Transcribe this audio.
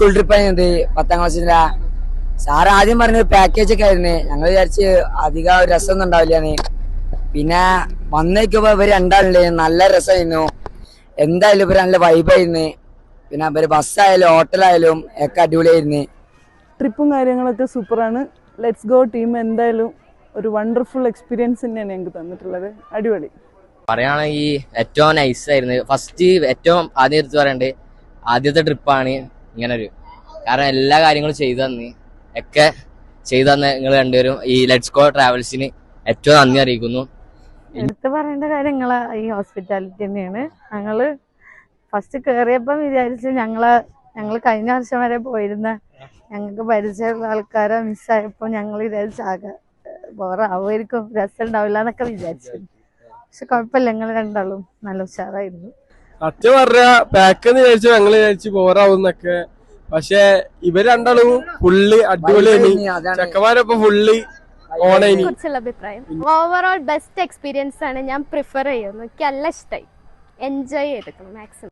School trip ആയിരുന്നത് 10ാം ക്ലാസ്സിന്റെ. Sir ആദ്യം പറഞ്ഞത് പാക്കേജ് ഒക്കെ ആയിരുന്നു. ഞങ്ങൾ വിചാരിച്ച് അധികം രസമൊന്നും ഉണ്ടാവില്ലാന്ന്. പിന്നെ വന്നേക്കുമ്പോ ഇവര് രണ്ടാളുണ്ട്, നല്ല രസമായിരുന്നു. എന്തായാലും ഇവര് നല്ല വൈബായിരുന്നു. പിന്നെ ഇവര് ബസ്സായാലും ഹോട്ടലായാലും ഒക്കെ അടിപൊളിയായിരുന്നു. ട്രിപ്പും കാര്യങ്ങളൊക്കെ സൂപ്പറാണ്. ലെറ്റ്സ് ഗോ ടീം എന്തായാലും ഒരു വണ്ടർഫുൾ എക്സ്പീരിയൻസ് തന്നെയാണ് ഞങ്ങൾക്ക് തന്നിട്ടുള്ളത്. അടിപൊളി. പറയുകയാണെങ്കിൽ ഏറ്റവും നൈസായിരുന്നു. ഫസ്റ്റ് ഏറ്റവും ആദ്യം എടുത്ത് പറയണ്ടേ ആദ്യത്തെ ട്രിപ്പാണ് ഇങ്ങനൊരു. കാരണം എല്ലാ കാര്യങ്ങളും ചെയ്തു തന്ന് ഒക്കെ ചെയ്തു തന്ന നിങ്ങൾ രണ്ടുപേരും ഈ ലെറ്റ്സ് ഗോ ട്രാവൽസിന് ഏറ്റവും നന്ദി അറിയിക്കുന്നു. എടുത്ത് പറയേണ്ട കാര്യങ്ങള് ഈ ഹോസ്പിറ്റാലിറ്റി തന്നെയാണ്. ഞങ്ങള് ഫസ്റ്റ് കയറിയപ്പം വിചാരിച്ച് ഞങ്ങൾ കഴിഞ്ഞ വർഷം വരെ പോയിരുന്ന ഞങ്ങൾക്ക് പരിചയമുള്ള ആൾക്കാരെ മിസ്സായപ്പോൾ ഞങ്ങൾ വിചാരിച്ചാകെ ബോറാവുമായിരിക്കും, രസം ഉണ്ടാവില്ല എന്നൊക്കെ വിചാരിച്ചു. പക്ഷെ കുഴപ്പമില്ല, ഞങ്ങൾ രണ്ടാളും നല്ല ഉഷാറായിരുന്നു. സത്യം പറഞ്ഞ പാക്കെന്ന് വിചാരിച്ചു, ഞങ്ങൾ വിചാരിച്ചു ബോറാവുന്നൊക്കെ. പക്ഷെ ഇവര് രണ്ടാളും ഫുള്ള് അടിപൊളിയായി. ചെക്കന്മാരൊപ്പം ഫുള്ള് ഓണേനി. കുറിച്ചുള്ള അഭിപ്രായം ഓവറോൾ ബെസ്റ്റ് എക്സ്പീരിയൻസ് ആണ്. ഞാൻ പ്രിഫർ ചെയ്യുന്നു. എനിക്ക് നല്ല ഇഷ്ടമായി, എൻജോയ് ചെയ്തിരിക്കണം മാക്സിമം.